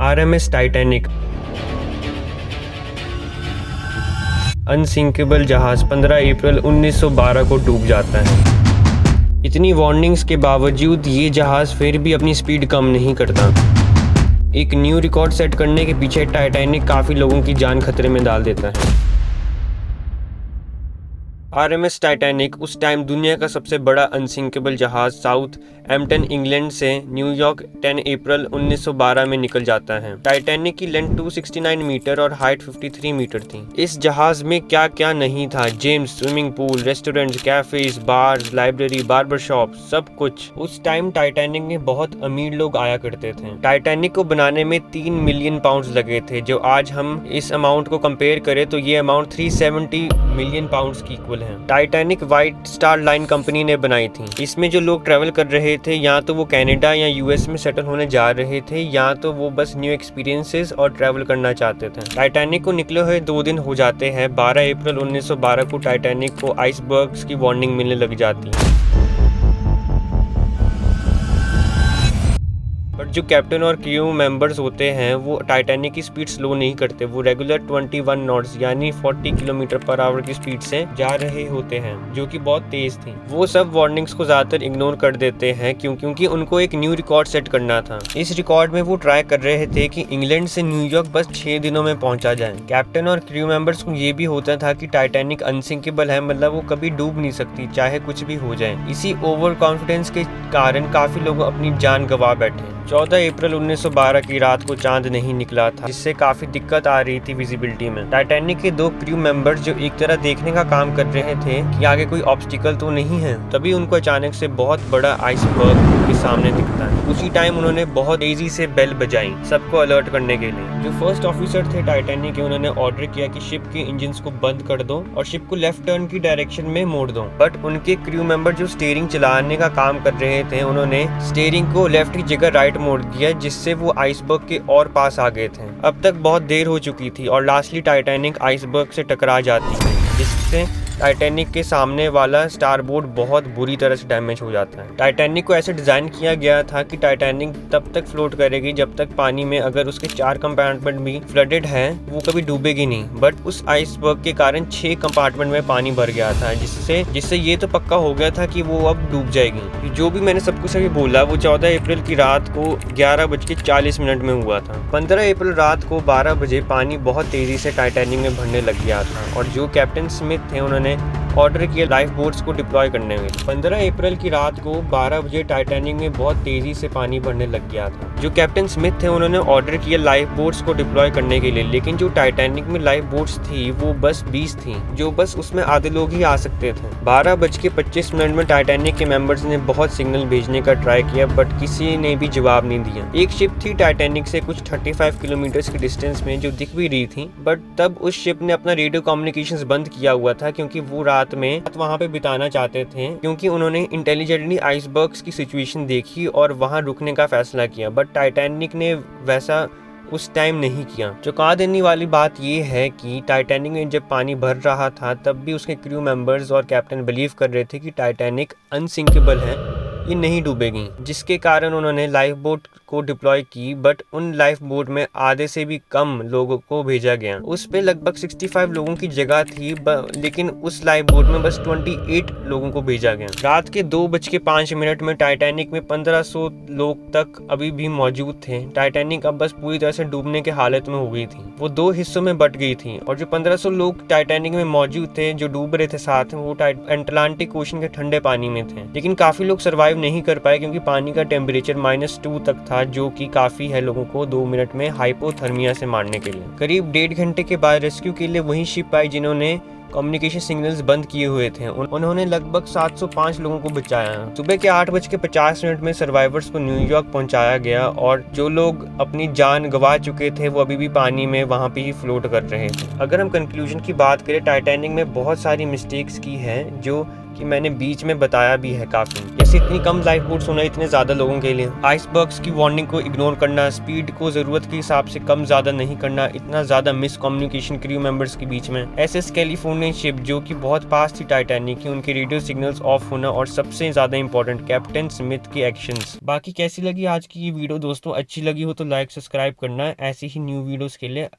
RMS Titanic unsinkable जहाज 15 अप्रैल 1912 को डूब जाता है। इतनी वार्निंग्स के बावजूद ये जहाज फिर भी अपनी स्पीड कम नहीं करता। एक न्यू रिकॉर्ड सेट करने के पीछे टाइटैनिक काफ़ी लोगों की जान खतरे में डाल देता है। आरएमएस टाइटैनिक उस टाइम दुनिया का सबसे बड़ा अनसिंकेबल जहाज साउथ एम्पटन इंग्लैंड से न्यूयॉर्क 10 अप्रैल 1912 में निकल जाता है। टाइटैनिक की लेंथ 269 मीटर और हाइट 53 मीटर थी। इस जहाज में क्या क्या नहीं था, gyms, swimming pool, restaurant, cafes, bar, library, barber shop, सब कुछ। उस टाइम टाइटैनिक में बहुत अमीर लोग आया करते थे। टाइटैनिक को बनाने में 3 मिलियन पाउंड लगे थे, जो आज हम इस अमाउंट को कंपेयर करें तो ये अमाउंट 370 मिलियन पाउंड की इक्वल है। Titanic white star line company ने बनाई थी। इसमें जो लोग ट्रैवल कर रहे थे या तो वो कनाडा या यूएस में सेटल होने जा रहे थे या तो वो बस न्यू एक्सपीरियंसेस और ट्रैवल करना चाहते थे। टाइटैनिक को निकले हुए 2 दिन हो जाते हैं। 12 अप्रैल 1912 को टाइटैनिक को आइसबर्ग्स की वार्निंग मिलने लग जाती है। बट जो कैप्टन और क्रू मेंबर्स होते हैं वो टाइटैनिक की स्पीड स्लो नहीं करते। वो रेगुलर 21 नॉट्स यानी 40 किलोमीटर पर आवर की स्पीड से जा रहे होते हैं, जो कि बहुत तेज थी। वो सब वार्निंग्स को ज्यादातर इग्नोर कर देते हैं क्योंकि उनको एक न्यू रिकॉर्ड सेट करना था। इस रिकॉर्ड में वो ट्राई कर रहे थे कि इंग्लैंड से न्यूयॉर्क बस 6 दिनों में पहुंचा जाए। कैप्टन और क्रू मेंबर्स को ये भी होता था कि टाइटैनिक अनसिंकेबल है, मतलब वो कभी डूब नहीं सकती चाहे कुछ भी हो जाए। इसी ओवर कॉन्फिडेंस के कारण काफी लोग अपनी जान गंवा बैठे। 14 अप्रैल 1912 की रात को चांद नहीं निकला था, जिससे काफी दिक्कत आ रही थी विजिबिलिटी में। टाइटैनिक के 2 क्रू मेंबर्स जो एक तरह देखने का काम कर रहे थे कि आगे कोई ऑब्स्टिकल तो नहीं है, तभी उनको अचानक से बहुत बड़ा आइसबर्ग के सामने दिखता है। उसी टाइम उन्होंने बहुत तेजी से बेल बजाई सबको अलर्ट करने के लिए। जो फर्स्ट ऑफिसर थे टाइटैनिक के, उन्होंने ऑर्डर किया कि शिप के इंजन्स को बंद कर दो और शिप को लेफ्ट टर्न की डायरेक्शन में मोड़ दो। बट उनके क्रू मेंबर जो स्टीयरिंग चलाने का काम कर रहे थे, उन्होंने स्टीयरिंग को लेफ्ट की जगह राइट मोड़ दिया, जिससे वो आइसबर्ग के और पास आ गए थे। अब तक बहुत देर हो चुकी थी और लास्टली टाइटैनिक आइसबर्ग से टकरा जाती है, जिससे टाइटैनिक के सामने वाला स्टारबोर्ड बहुत बुरी तरह से डैमेज हो जाता है। टाइटैनिक को ऐसे डिजाइन किया गया था कि टाइटैनिक तब तक फ्लोट करेगी जब तक पानी में अगर उसके 4 कंपार्टमेंट भी फ्लडेड है वो कभी डूबेगी नहीं। बट उस आइसबर्ग के कारण 6 कंपार्टमेंट में पानी भर गया था, जिससे ये तो पक्का हो गया था कि वो अब डूब जाएगी। जो भी मैंने सब कुछ अभी बोला वो 14 अप्रैल की रात को 11:40 में हुआ था। 15 अप्रैल रात को 12 बजे पानी बहुत तेजी से टाइटैनिक में भरने लग गया था और जो कैप्टन स्मिथ थे उन्होंने ऑर्डर किया लाइफ बोट्स को डिप्लॉय करने में। 15 अप्रैल की रात को 12 बजे टाइटैनिक में बहुत तेजी से पानी भरने लग गया था। जो कैप्टन स्मिथ थे उन्होंने ऑर्डर किया लाइफ बोट्स को डिप्लॉय करने के लिए, लेकिन जो टाइटैनिक में लाइफ बोट्स थी वो बस 20 थी, जो बस उसमें आधे लोग ही आ सकते थे। 12:25 में टाइटैनिक के मेंबर्स ने बहुत सिग्नल भेजने का ट्राई किया, बट किसी ने भी जवाब नहीं दिया। एक शिप थी टाइटैनिक से कुछ 35 किलोमीटर की डिस्टेंस में जो दिख भी रही थी, बट तब उस शिप ने अपना रेडियो कम्युनिकेशंस बंद किया हुआ था क्योंकि वो रात में वहां पे बिताना चाहते थे, क्योंकि उन्होंने इंटेलिजेंटली आइसबर्ग्स की सिचुएशन देखी और वहां रुकने का फैसला किया। बट टाइटैनिक ने वैसा उस टाइम नहीं किया। चौंका देने वाली बात यह है कि टाइटैनिक में जब पानी भर रहा था तब भी उसके क्रू मेंबर्स और कैप्टन बिलीव कर रहे थे कि टाइटैनिक अनसिंकेबल है, ये नहीं डूबेगी, जिसके कारण उन्होंने लाइफ बोट को डिप्लॉय की। बट उन लाइफ बोट में आधे से भी कम लोगों को भेजा गया। उस पे लगभग 65 लोगों की जगह थी, लेकिन उस लाइफ बोट में बस 28 लोगों को भेजा गया। रात के 2:05 में टाइटैनिक में 1500 लोग तक अभी भी मौजूद थे। टाइटैनिक अब बस पूरी तरह से डूबने के हालत में हो गई थी। वो 2 हिस्सों में बट गई थी और जो 1500 लोग टाइटैनिक में मौजूद थे जो डूब रहे थे साथ में, वो अटलांटिक ओशन के ठंडे पानी में थे। लेकिन काफी लोग सर्वाइव नहीं कर पाए क्योंकि पानी का टेम्परेचर -2 तक था, जो कि काफी है लोगों को 2 मिनट में हाइपोथर्मिया से मारने के लिए। करीब 1.5 घंटे के बाद रेस्क्यू के लिए वही शिप आई जिन्होंने कम्युनिकेशन सिग्नल्स बंद किए हुए थे। उन्होंने लगभग 705 लोगों को बचाया। सुबह के 8:50 में सर्वाइवर्स को न्यूयॉर्क पहुंचाया गया और जो लोग अपनी जान गंवा चुके थे वो अभी भी पानी में वहां पे ही फ्लोट कर रहे थे। अगर हम कंक्लूजन की बात करें, टाइटैनिक में बहुत सारी मिस्टेक्स की है जो कि मैंने बीच में बताया भी है काफी। से इतनी कम लाइफ बोट्स होना इतने ज्यादा लोगों के लिए, आइसबर्ग्स की वार्निंग को इग्नोर करना, स्पीड को जरूरत के हिसाब से कम ज्यादा नहीं करना, इतना ज्यादा मिस कम्युनिकेशन क्रू मेंबर्स के बीच में, एसएस कैलिफोर्निया शिप जो कि बहुत पास थी टाइटैनिक की, उनके रेडियो सिग्नल्स ऑफ होना, और सबसे ज्यादा इंपॉर्टेंट कैप्टन स्मिथ के एक्शंस। बाकी कैसी लगी आज की ये वीडियो दोस्तों? अच्छी लगी हो तो लाइक सब्सक्राइब करना ऐसी ही न्यू वीडियोस के लिए।